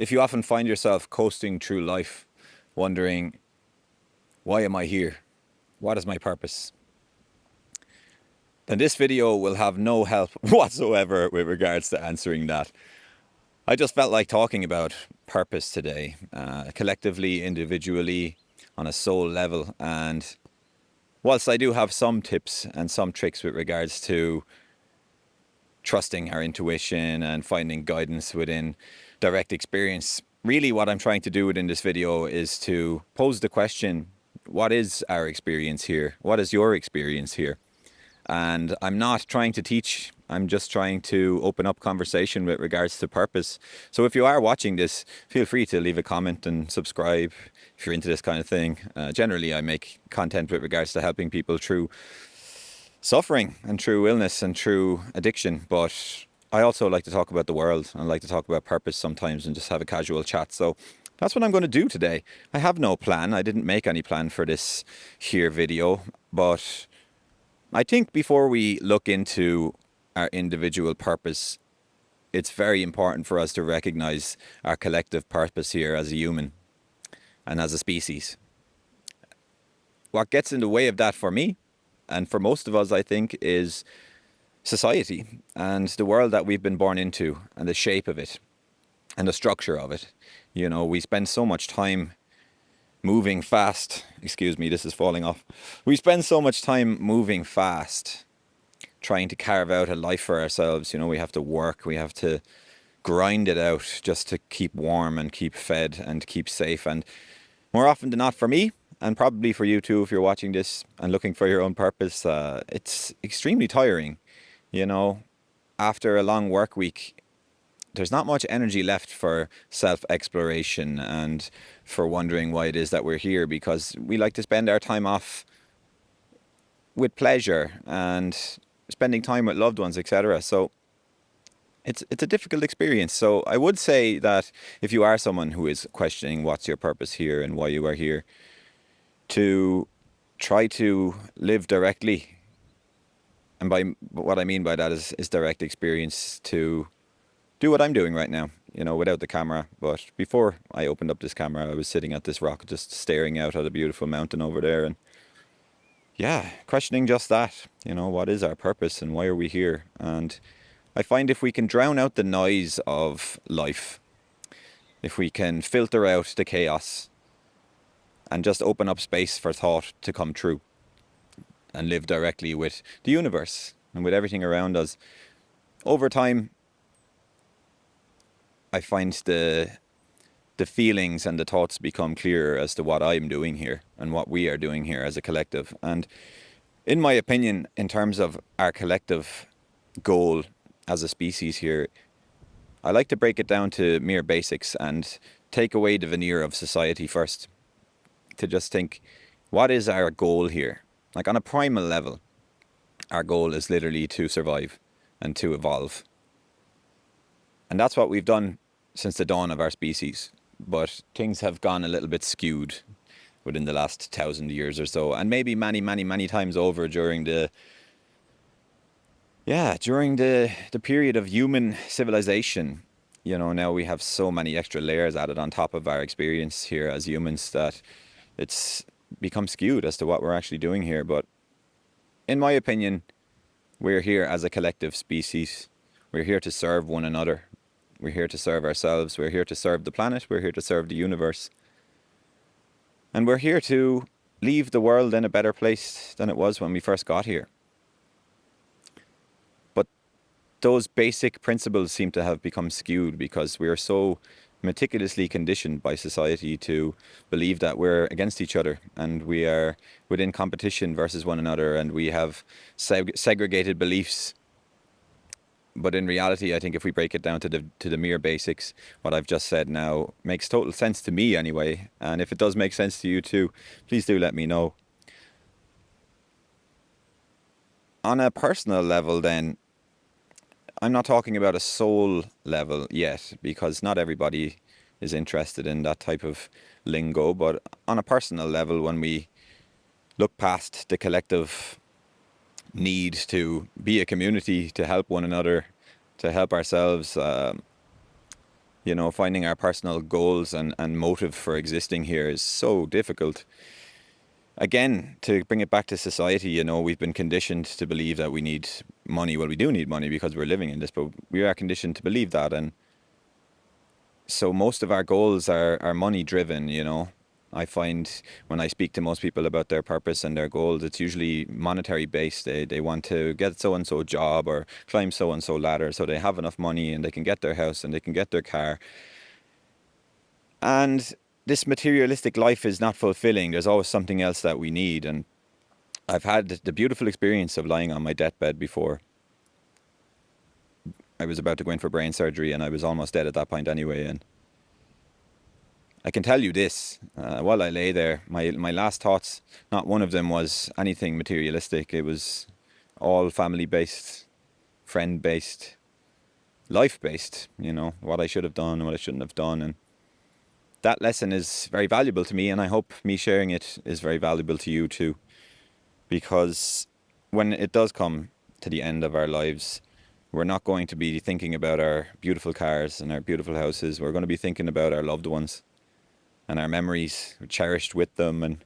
If you often find yourself coasting through life, wondering, why am I here? What is my purpose? Then this video will have no help whatsoever with regards to answering that. I just felt like talking about purpose today, collectively, individually, on a soul level. And whilst I do have some tips and some tricks with regards to trusting our intuition and finding guidance within direct experience, really what I'm trying to do within this video is to pose the question, what is our experience here? What is your experience here? And I'm not trying to teach, I'm just trying to open up conversation with regards to purpose. So if you are watching this, feel free to leave a comment and subscribe if you're into this kind of thing. Generally, I make content with regards to helping people through suffering and through illness and through addiction. But I also like to talk about the world. I like to talk about purpose sometimes and just have a casual chat. So that's what I'm going to do today. I have no plan. I didn't make any plan for this here video, but I think before we look into our individual purpose, it's very important for us to recognize our collective purpose here as a human and as a species. What gets in the way of that for me, and for most of us, I think, is society and the world that we've been born into and the shape of it and the structure of it. You know, we spend so much time moving fast. Excuse me, this is falling off. We spend so much time moving fast, trying to carve out a life for ourselves. You know, we have to work, we have to grind it out just to keep warm and keep fed and keep safe. And more often than not, for me, and probably for you too, if you're watching this and looking for your own purpose, it's extremely tiring. You know, after a long work week, there's not much energy left for self-exploration and for wondering why it is that we're here, because we like to spend our time off with pleasure and spending time with loved ones, etc. So it's a difficult experience. So I would say that if you are someone who is questioning what's your purpose here and why you are here, to try to live directly. And by what I mean by that is direct experience, to do what I'm doing right now, you know, without the camera. But before I opened up this camera, I was sitting at this rock, just staring out at a beautiful mountain over there. And yeah, questioning just that, you know, what is our purpose and why are we here? And I find if we can drown out the noise of life, if we can filter out the chaos and just open up space for thought to come true and live directly with the universe and with everything around us, over time, I find the feelings and the thoughts become clearer as to what I'm doing here and what we are doing here as a collective. And in my opinion, in terms of our collective goal as a species here, I like to break it down to mere basics and take away the veneer of society first, to just think, what is our goal here? Like on a primal level, our goal is literally to survive and to evolve. And that's what we've done since the dawn of our species. But things have gone a little bit skewed within the last 1,000 years or so, and maybe many times over during the period of human civilization. You know, now we have so many extra layers added on top of our experience here as humans that it's become skewed as to what we're actually doing here. But in my opinion, we're here as a collective species. We're here to serve one another. We're here to serve ourselves. We're here to serve the planet. We're here to serve the universe. And we're here to leave the world in a better place than it was when we first got here. But those basic principles seem to have become skewed because we are so meticulously conditioned by society to believe that we're against each other and we are within competition versus one another, and we have segregated beliefs. But in reality, I think if we break it down to the mere basics, what I've just said now makes total sense to me anyway. And if it does make sense to you too, please do let me know. On a personal level then, I'm not talking about a soul level yet, because not everybody is interested in that type of lingo. But on a personal level, when we look past the collective need to be a community, to help one another, to help ourselves, You know, finding our personal goals and motive for existing here is so difficult. Again, to bring it back to society, you know, we've been conditioned to believe that we need money. Well, we do need money because we're living in this, but we are conditioned to believe that. And so most of our goals are money driven, you know. I find when I speak to most people about their purpose and their goals, it's usually monetary based. They want to get so and so job or climb so and so ladder so they have enough money and they can get their house and they can get their car. And this materialistic life is not fulfilling. There's always something else that we need. And I've had the beautiful experience of lying on my deathbed before. I was about to go in for brain surgery and I was almost dead at that point anyway. And I can tell you this, while I lay there, my last thoughts, not one of them was anything materialistic. It was all family based, friend based, life based, you know, what I should have done and what I shouldn't have done. And that lesson is very valuable to me, and I hope me sharing it is very valuable to you too. Because when it does come to the end of our lives, we're not going to be thinking about our beautiful cars and our beautiful houses. We're going to be thinking about our loved ones and our memories cherished with them. And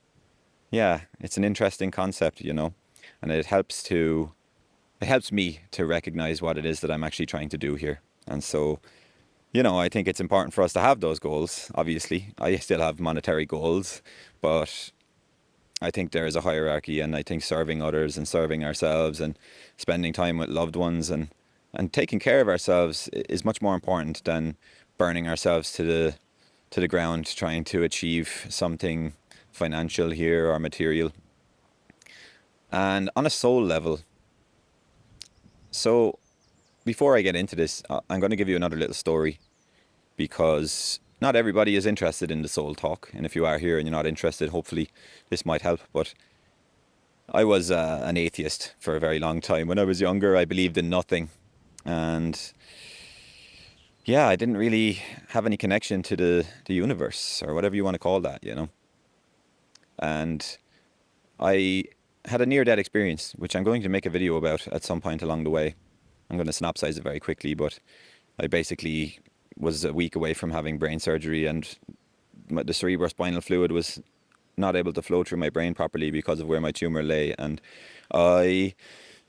yeah, it's an interesting concept, you know, and it helps me to recognize what it is that I'm actually trying to do here. And so, you know, I think it's important for us to have those goals. Obviously, I still have monetary goals, but I think there is a hierarchy, and I think serving others and serving ourselves and spending time with loved ones and taking care of ourselves is much more important than burning ourselves to the ground trying to achieve something financial here or material. And on a soul level, so before I get into this, I'm going to give you another little story, because not everybody is interested in the soul talk. And if you are here and you're not interested, hopefully this might help. But I was an atheist for a very long time. When I was younger, I believed in nothing. And yeah, I didn't really have any connection to the universe or whatever you want to call that, you know. And I had a near-death experience, which I'm going to make a video about at some point along the way. I'm going to synopsize it very quickly, but I basically was a week away from having brain surgery, and the cerebrospinal fluid was not able to flow through my brain properly because of where my tumor lay, and I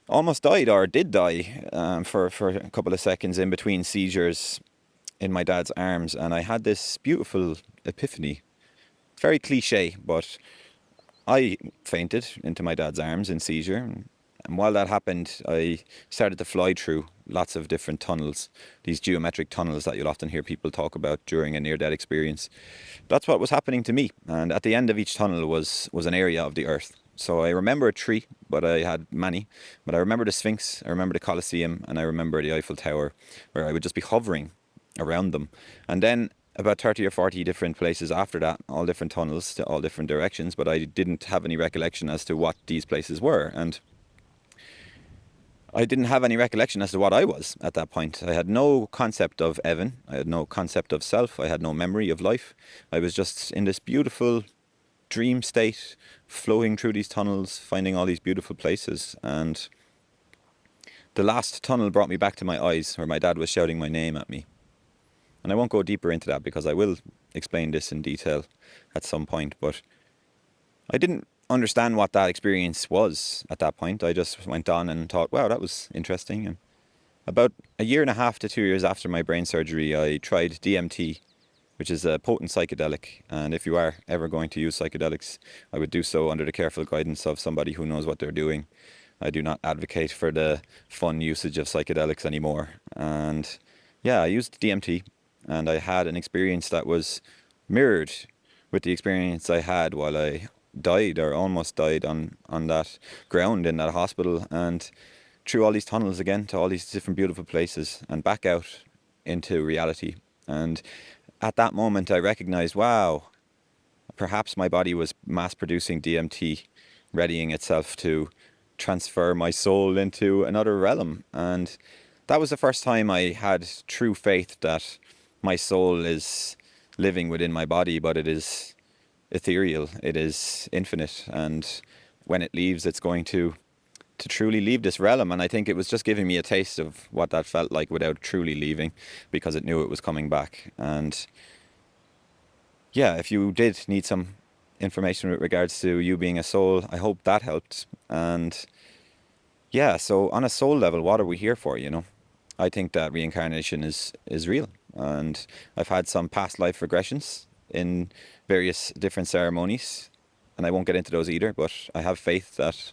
almost died, or did die, for a couple of seconds in between seizures in my dad's arms. And I had this beautiful epiphany. Very cliche, but I fainted into my dad's arms in seizure. And while that happened, I started to fly through lots of different tunnels, these geometric tunnels that you'll often hear people talk about during a near-death experience. That's what was happening to me. And at the end of each tunnel was an area of the earth. So I remember a tree, but I had many. But I remember the Sphinx, I remember the Colosseum, and I remember the Eiffel Tower, where I would just be hovering around them. And then about 30 or 40 different places after that, all different tunnels to all different directions, but I didn't have any recollection as to what these places were. And I didn't have any recollection as to what I was at that point. I had no concept of Evan. I had no concept of self. I had no memory of life. I was just in this beautiful dream state, flowing through these tunnels, finding all these beautiful places. And the last tunnel brought me back to my eyes, where my dad was shouting my name at me. And I won't go deeper into that because I will explain this in detail at some point. But I didn't understand what that experience was at that point. I just went on and thought, wow, that was interesting. And about a year and a half to 2 years after my brain surgery, I tried DMT, which is a potent psychedelic. And if you are ever going to use psychedelics, I would do so under the careful guidance of somebody who knows what they're doing. I do not advocate for the fun usage of psychedelics anymore. And yeah, I used DMT, and I had an experience that was mirrored with the experience I had while I died, or almost died, on that ground in that hospital, and through all these tunnels again to all these different beautiful places and back out into reality. And at that moment I recognized, wow, perhaps my body was mass producing DMT, readying itself to transfer my soul into another realm. And that was the first time I had true faith that my soul is living within my body, but it is ethereal, it is infinite, and when it leaves, it's going to to truly leave this realm. And I think it was just giving me a taste of what that felt like without truly leaving, because it knew it was coming back. And yeah, if you did need some information with regards to you being a soul, I hope that helped. And yeah, so on a soul level, what are we here for, you know? I think that reincarnation is real. And I've had some past life regressions in various different ceremonies, and I won't get into those either, but I have faith that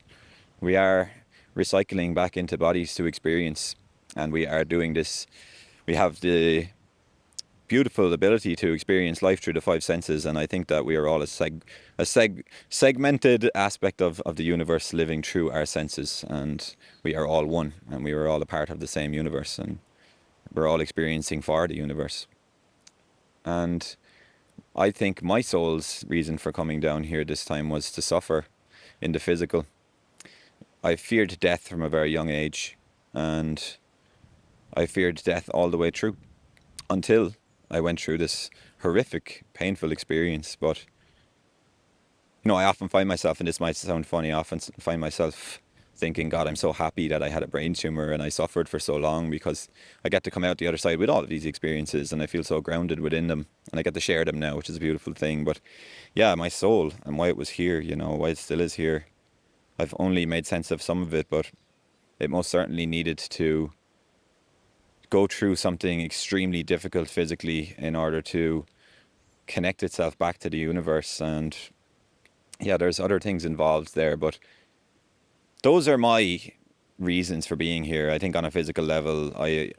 we are recycling back into bodies to experience, and we are doing this. We have the beautiful ability to experience life through the five senses, and I think that we are all segmented aspect of the universe living through our senses, and we are all one, and we are all a part of the same universe, and we're all experiencing for the universe. And I think my soul's reason for coming down here this time was to suffer in the physical. I feared death from a very young age, and I feared death all the way through until I went through this horrific, painful experience. But, you know, I often find myself, and this might sound funny, I often find myself thinking, God, I'm so happy that I had a brain tumor and I suffered for so long, because I get to come out the other side with all of these experiences and I feel so grounded within them, and I get to share them now, which is a beautiful thing. But yeah, my soul and why it was here, you know, why it still is here, I've only made sense of some of it, but it most certainly needed to go through something extremely difficult physically in order to connect itself back to the universe. And yeah, there's other things involved there, but those are my reasons for being here. I think on a physical level, I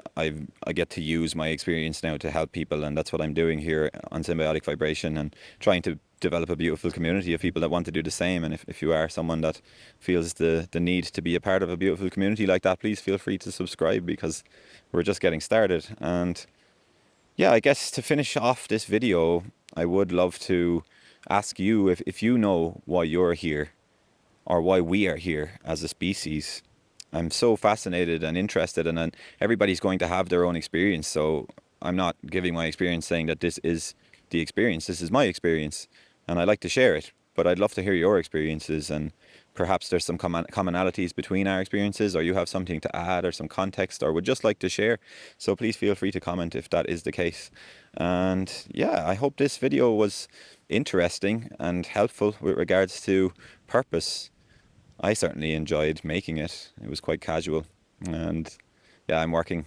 get to use my experience now to help people, and that's what I'm doing here on Symbiotic Vibration, and trying to develop a beautiful community of people that want to do the same. And if you are someone that feels the need to be a part of a beautiful community like that, please feel free to subscribe, because we're just getting started. And yeah, I guess to finish off this video, I would love to ask you if you know why you're here, or why we are here as a species. I'm so fascinated and interested, and then everybody's going to have their own experience. So I'm not giving my experience saying that this is the experience. This is my experience, and I like to share it. But I'd love to hear your experiences, and perhaps there's some commonalities between our experiences, or you have something to add, or some context, or would just like to share. So please feel free to comment if that is the case. And yeah, I hope this video was interesting and helpful with regards to purpose. I certainly enjoyed making it. It was quite casual, and yeah, I'm working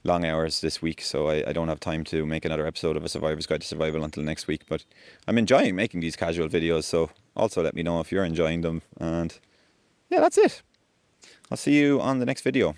long hours this week, so I don't have time to make another episode of A Survivor's Guide to Survival until next week. But I'm enjoying making these casual videos, so also let me know if you're enjoying them. And yeah, that's it. I'll see you on the next video.